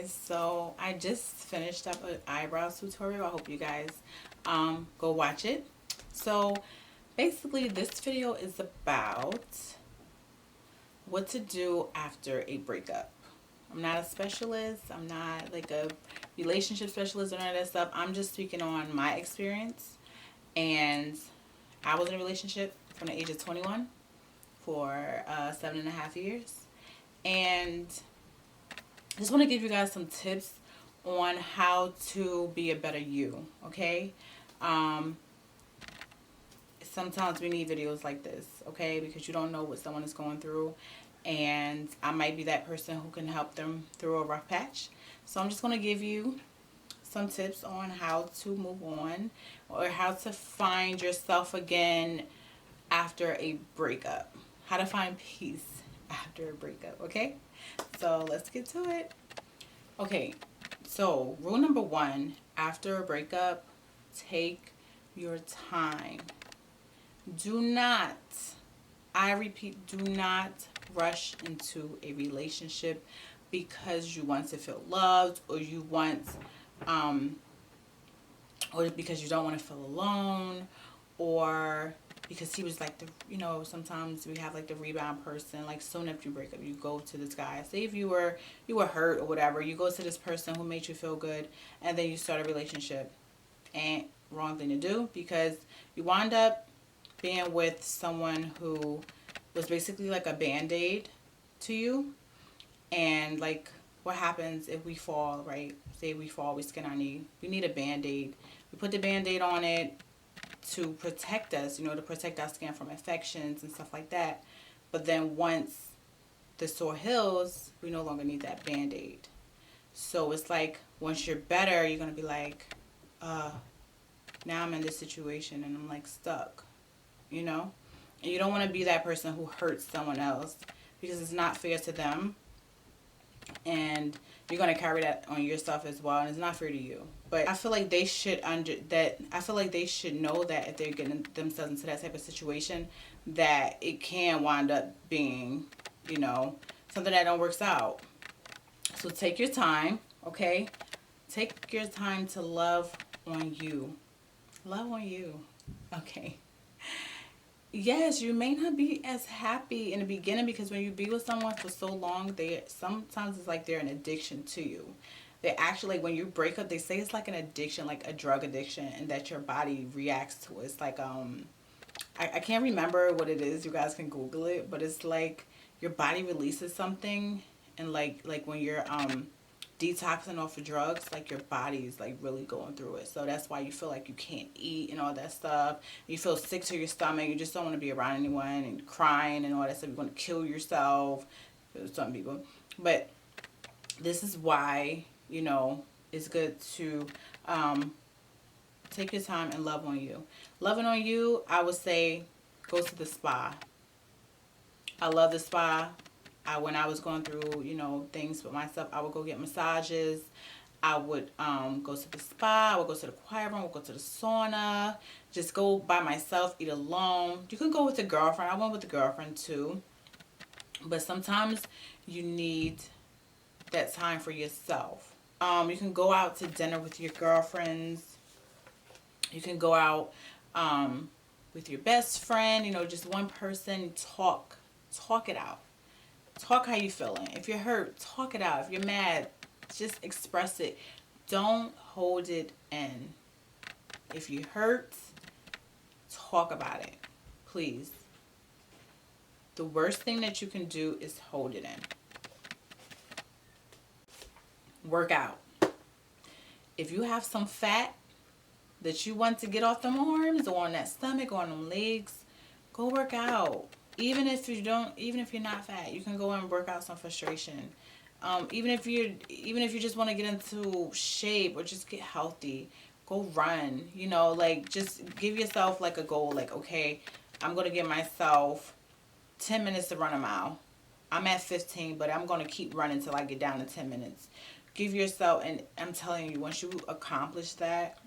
guys, so I just finished up an eyebrows tutorial. I hope you guys go watch it. So basically this video is about what to do after a breakup. I'm not a specialist, I'm not like a relationship specialist or none of that stuff. I'm just speaking on my experience. And I was in a relationship from the age of 21 for 7.5 years, and I just want to give you guys some tips on how to be a better you, okay? Um, Sometimes we need videos like this, okay? Because you don't know what someone is going through, and I might be that person who can help them through a rough patch. So I'm just going to give you some tips on how to move on or how to find yourself again after a breakup. How to find peace after a breakup, okay? So let's get to it. Okay, so rule number one, after a breakup, take your time. Do not, I repeat, do not rush into a relationship because you want to feel loved, or you want, or because you don't want to feel alone, or because he was like the, sometimes we have like the rebound person. Like soon after you break up, you go to this guy. Say if you were hurt or whatever, you go to this person who made you feel good, and then you start a relationship. And wrong thing to do, because you wind up being with someone who was basically like a band-aid to you. And like, what happens if we fall, right? Say we fall, we skin our knee. We need a band-aid. We put the band-aid on it to protect us, to protect our skin from infections and stuff like that. But then once the sore heals, we no longer need that band-aid. So it's like, once you're better, you're going to be like, now I'm in this situation and I'm like stuck, And you don't want to be that person who hurts someone else, because it's not fair to them. And you're going to carry that on yourself as well, and it's not fair to you. But I feel like they should know that if they're getting themselves into that type of situation, that it can wind up being, something that don't work out. So take your time, okay? Take your time to love on you. Love on you, okay? Yes, you may not be as happy in the beginning, because when you be with someone for so long, sometimes it's like they're an addiction to you. They actually, when you break up, they say it's like an addiction, like a drug addiction, and that your body reacts to it. It's like, I can't remember what it is. You guys can Google it, but it's like your body releases something, and like when you're detoxing off of drugs, like your body's like really going through it. So that's why you feel like you can't eat and all that stuff. You feel sick to your stomach. You just don't want to be around anyone, and crying and all that stuff. You want to kill yourself, some people. But this is why, it's good to take your time and love on you. Loving on you, I would say, go to the spa. I love the spa. When I was going through, things with myself, I would go get massages. I would go to the spa. I would go to the quiet room. I would go to the sauna. Just go by myself, eat alone. You can go with a girlfriend. I went with a girlfriend too. But sometimes you need that time for yourself. You can go out to dinner with your girlfriends. You can go out with your best friend. Just one person. Talk it out. Talk how you feeling. If you're hurt, talk it out. If you're mad, just express it. Don't hold it in. If you hurt, talk about it. Please. The worst thing that you can do is hold it in. Work out. If you have some fat that you want to get off them arms, or on that stomach, or on them legs, go work out. Even if you're not fat, you can go and work out some frustration. Even if you just want to get into shape or just get healthy, go run. Like, just give yourself like a goal. Like, okay, I'm gonna give myself 10 minutes to run a mile. I'm at 15, but I'm gonna keep running till I get down to 10 minutes. Give yourself, and I'm telling you, once you accomplish that,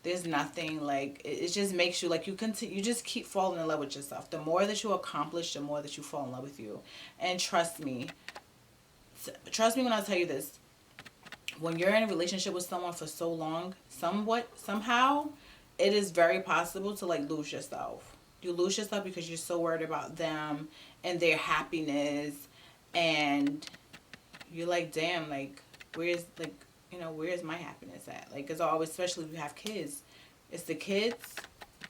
there's nothing like it just makes you like you just keep falling in love with yourself. The more that you accomplish, the more that you fall in love with you. And trust me when I tell you this, when you're in a relationship with someone for so long, somehow, it is very possible to like lose yourself. You lose yourself because you're so worried about them and their happiness, and you're like, damn, like, where's like, where's my happiness at? Like, it's always, especially if you have kids, it's the kids.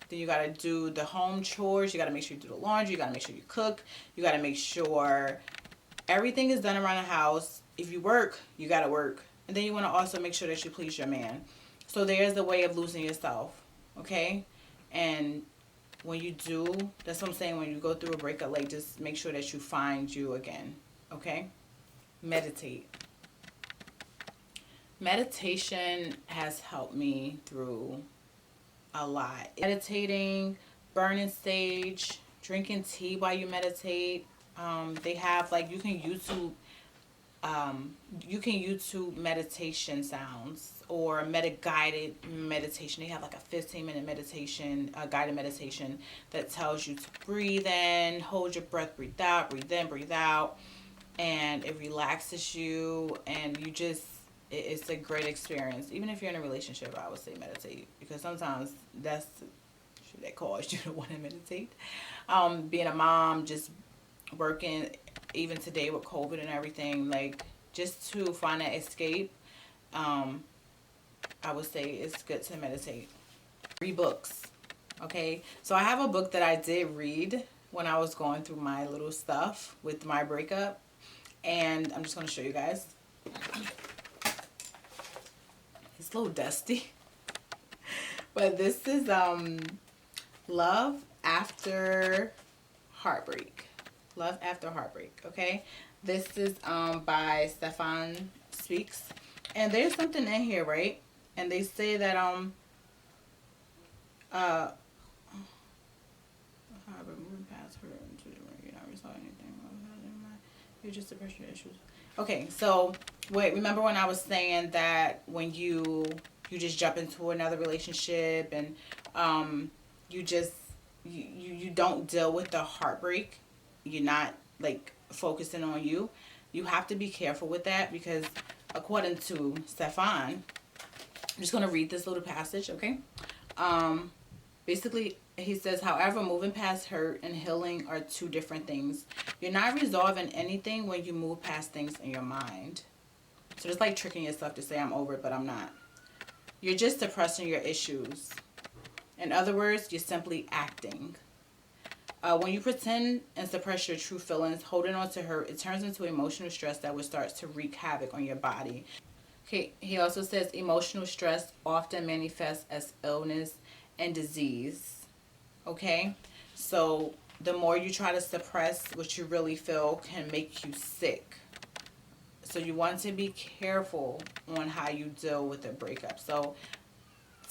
Then you gotta do the home chores. You gotta make sure you do the laundry. You gotta make sure you cook. You gotta make sure everything is done around the house. If you work, you gotta work. And then you want to also make sure that you please your man. So there's the way of losing yourself, okay? And when you do, that's what I'm saying, when you go through a breakup, like, just make sure that you find you again, okay? Meditate. Meditation has helped me through a lot. Meditating, burning sage, drinking tea while you meditate. They have, like, you can YouTube meditation sounds or guided meditation. They have like a 15-minute meditation, guided meditation that tells you to breathe in, hold your breath, breathe out, breathe in, breathe out, and it relaxes you, and you just, it's a great experience. Even if you're in a relationship, I would say meditate, because sometimes that's shit that cause you to want to meditate. Being a mom, just working, even today with COVID and everything, like, just to find that escape, I would say it's good to meditate. Read books, okay? So I have a book that I did read when I was going through my little stuff with my breakup, and I'm just going to show you guys. It's a little dusty, but this is Love After Heartbreak. Love After Heartbreak, okay? This is by Stefan Speaks. And there's something in here, right? And they say that moving past her into you're not resolving anything. You're just suppressing your issues. Okay, so wait, remember when I was saying that when you just jump into another relationship and you just you don't deal with the heartbreak, you're not like focusing on you. You have to be careful with that, because according to Stefan, I'm just going to read this little passage, okay? Basically, he says, however, moving past hurt and healing are two different things. You're not resolving anything when you move past things in your mind. So it's like tricking yourself to say, I'm over it, but I'm not. You're just suppressing your issues. In other words, you're simply acting. When you pretend and suppress your true feelings, holding on to hurt, it turns into emotional stress that will start to wreak havoc on your body. Okay, he also says emotional stress often manifests as illness and disease. Okay, so the more you try to suppress what you really feel can make you sick. So you want to be careful on how you deal with a breakup. So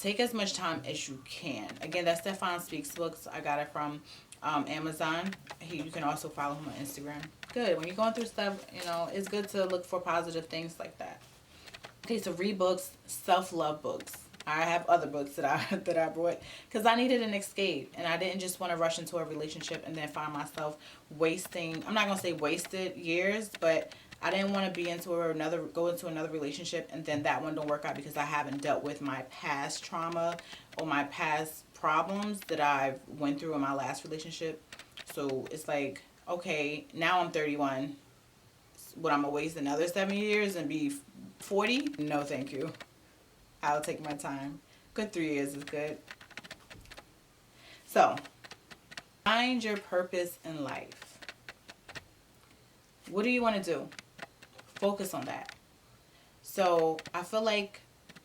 take as much time as you can. Again, that's Stefan Speaks books. I got it from Amazon. You can also follow him on Instagram. Good. When you're going through stuff, it's good to look for positive things like that. Okay, so read books, self-love books. I have other books that I brought because I needed an escape, and I didn't just want to rush into a relationship and then find myself wasting, I'm not going to say wasted years, but I didn't want to go into another relationship and then that one don't work out because I haven't dealt with my past trauma or my past problems that I went through in my last relationship. So it's like, okay, now I'm 31. Would I'm going to waste another 7 years and be 40? No, thank you. I'll take my time. Good 3 years is good. So, find your purpose in life. What do you want to do? Focus on that. So, I feel like,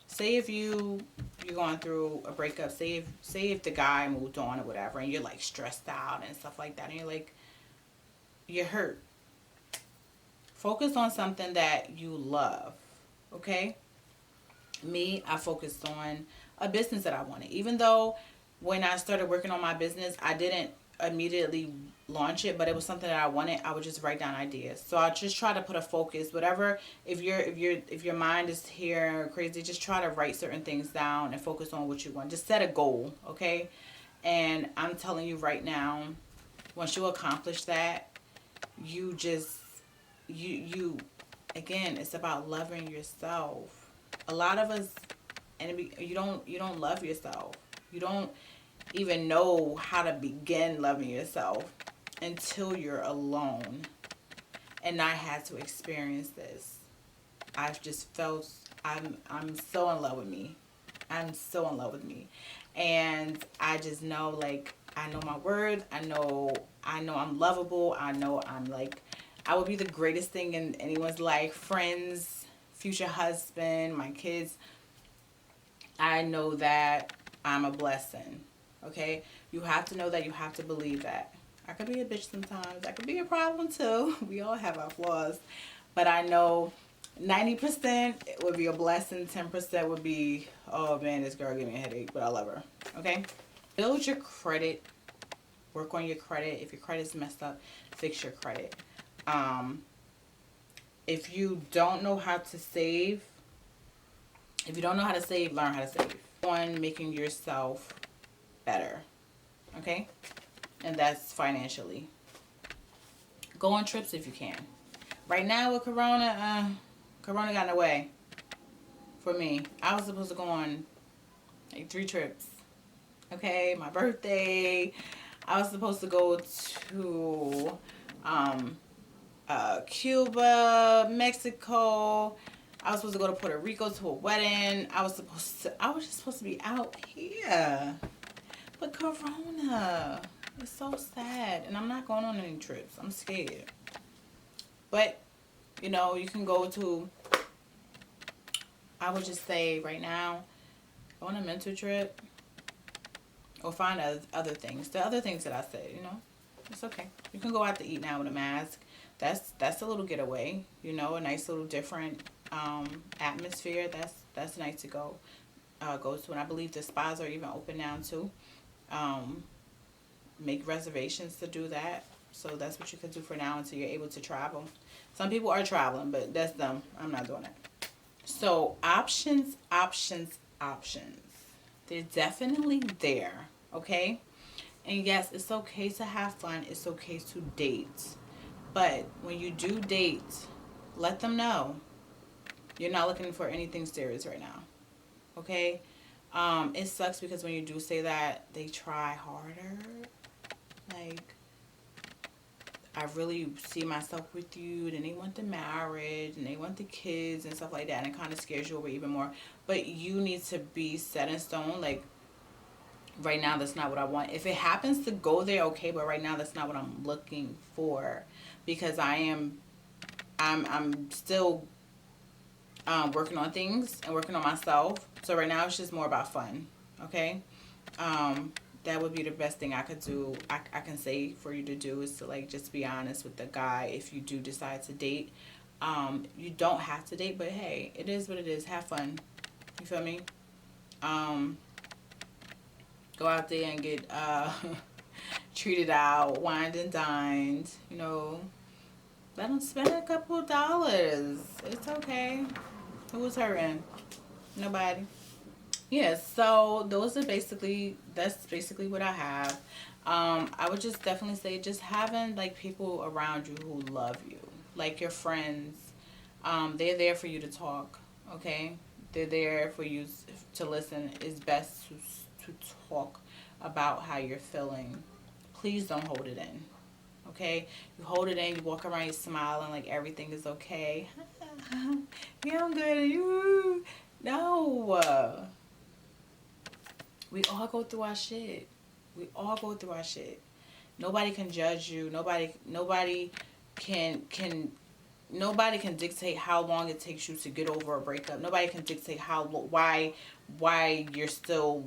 say if you're going through a breakup, say if the guy moved on or whatever, and you're like stressed out and stuff like that, and you're hurt. Focus on something that you love, okay? Me, I focused on a business that I wanted. Even though when I started working on my business, I didn't immediately launch it, but it was something that I wanted. I would just write down ideas. So I just try to put a focus, whatever. If your mind is here crazy, just try to write certain things down and focus on what you want. Just set a goal, okay? And I'm telling you right now, once you accomplish that, you again, it's about loving yourself. A lot of us, and you don't love yourself. You don't even know how to begin loving yourself until you're alone. And I had to experience this. I've just felt I'm so in love with me. I'm so in love with me. And I just know, like, I know my worth. I know I'm lovable. I know I'm like I will be the greatest thing in anyone's life. Friends, future husband, my kids. I know that I'm a blessing. Okay? You have to know that. You have to believe that. I could be a bitch sometimes. I could be a problem too. We all have our flaws. But I know 90% would be a blessing. 10% would be, oh man, this girl gave me a headache, but I love her. Okay? Build your credit. Work on your credit. If your credit's messed up, fix your credit. Um, if you don't know how to save, learn how to save. On making yourself better. Okay? And that's financially. Go on trips if you can. Right now with Corona got in the way for me. I was supposed to go on like 3 trips. Okay, my birthday. I was supposed to go to Cuba, Mexico. I was supposed to go to Puerto Rico to a wedding. I was just supposed to be out here. But Corona. It's so sad. And I'm not going on any trips. I'm scared. But, you can go to, I would just say right now, go on a mental trip or find other things. The other things that I said, it's okay. You can go out to eat now with a mask. That's a little getaway, a nice little different atmosphere. That's nice to go to. And I believe the spas are even open now too. Make reservations to do that. So that's what you can do for now until you're able to travel. Some people are traveling, but that's them. I'm not doing it. So options. They're definitely there, okay? And yes, it's okay to have fun. It's okay to date. But when you do date, let them know you're not looking for anything serious right now, okay? It sucks because when you do say that, they try harder. Like, I really see myself with you, then they want the marriage and they want the kids and stuff like that, and it kind of scares you away even more. But you need to be set in stone. Like, right now that's not what I want. If it happens to go there, okay, but right now that's not what I'm looking for, because I'm still working on things and working on myself. So right now it's just more about fun, okay? That would be the best thing I could do. I can say for you to do is to, like, just be honest with the guy if you do decide to date. You don't have to date, but hey, it is what it is. Have fun. You feel me? Go out there and get treated out, wined and dined. Let them spend a couple dollars. It's okay. Who's hurting? Nobody. Yeah, so that's basically what I have. I would just definitely say just having, like, people around you who love you, like your friends. They're there for you to talk, okay? They're there for you to listen. It's best to talk about how you're feeling. Please don't hold it in, okay? You hold it in, you walk around, you smiling like everything is okay. Yeah, I'm good. You no. We all go through our shit. Nobody can judge you. Can can nobody can dictate how long it takes you to get over a breakup. Nobody can dictate why you're still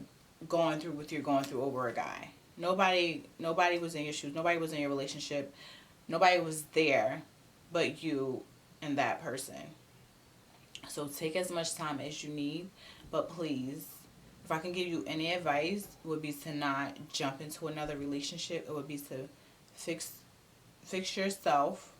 going through what you're going through over a guy. Nobody was in your shoes. Nobody was in your relationship. Nobody was there but you and that person. So take as much time as you need, but please, if I can give you any advice, it would be to not jump into another relationship. It would be to fix yourself,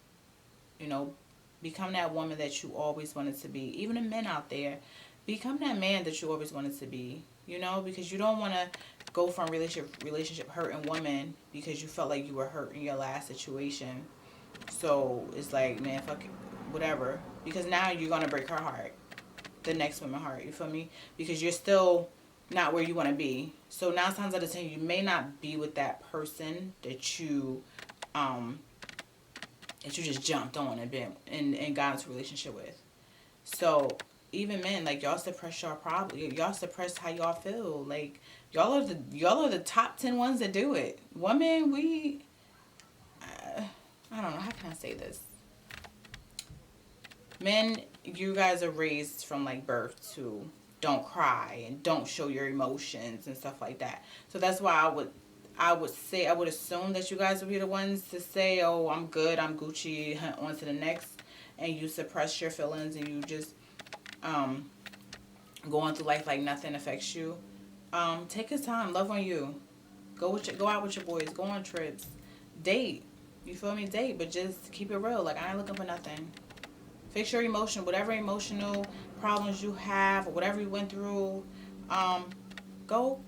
become that woman that you always wanted to be. Even the men out there, become that man that you always wanted to be, because you don't want to go from relationship hurting woman because you felt like you were hurt in your last situation. So it's like, man, fuck it, whatever. Because now you're going to break her heart. the next woman heart. You feel me? Because you're still not where you want to be. So 9 times out of 10, you may not be with that person um that you just jumped on and been and got into a relationship with. So even men, like, y'all suppress your problem. Y'all suppress how y'all feel. Like, y'all are the top 10 ones that do it. Women, I don't know, how can I say this? Men, you guys are raised from like birth to don't cry and don't show your emotions and stuff like that. So that's why I would assume that you guys would be the ones to say, "Oh, I'm good, I'm Gucci, on to the next," and you suppress your feelings and you just um go on through life like nothing affects you. Take your time, love on you. Go out with your boys, go on trips, date. You feel me? Date, but just keep it real. Like, I ain't looking for nothing. Fix your emotion, whatever emotional problems you have or whatever you went through. Um, go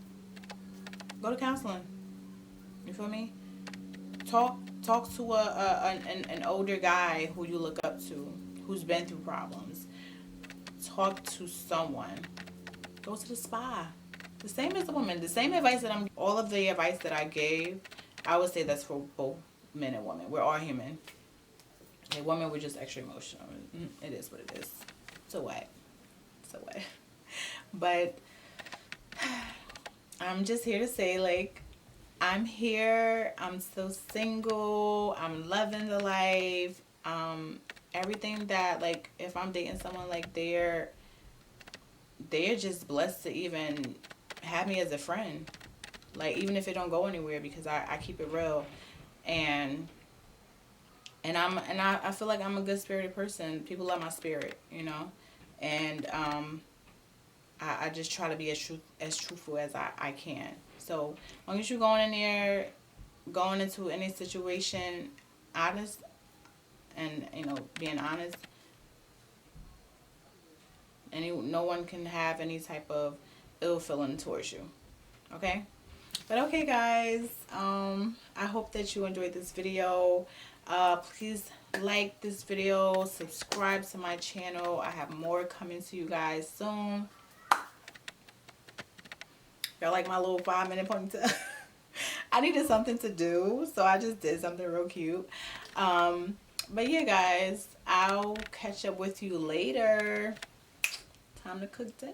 to counseling. You feel me? Talk to an older guy who you look up to, who's been through problems. Talk to someone. Go to the spa. The same as the woman. The same advice all of the advice that I gave, I would say that's for both men and women. We're all human. A woman, we're just extra emotional. It is what it is. So what? So what? But I'm just here to say, like, I'm here. I'm still single. I'm loving the life. Everything that, like, if I'm dating someone, like, they're just blessed to even have me as a friend. Like, even if it don't go anywhere, because I keep it real. And I feel like I'm a good spirited person. People love my spirit, you know, and I just try to be as truthful as I can. So as long as you're going into any situation honest, and being honest, no one can have any type of ill feeling towards you. Okay. But okay, guys, I hope that you enjoyed this video. Please like this video, subscribe to my channel. I have more coming to you guys soon. Y'all like my little 5-minute ponytail? I needed something to do, so I just did something real cute. But yeah, guys, I'll catch up with you later. Time to cook dinner.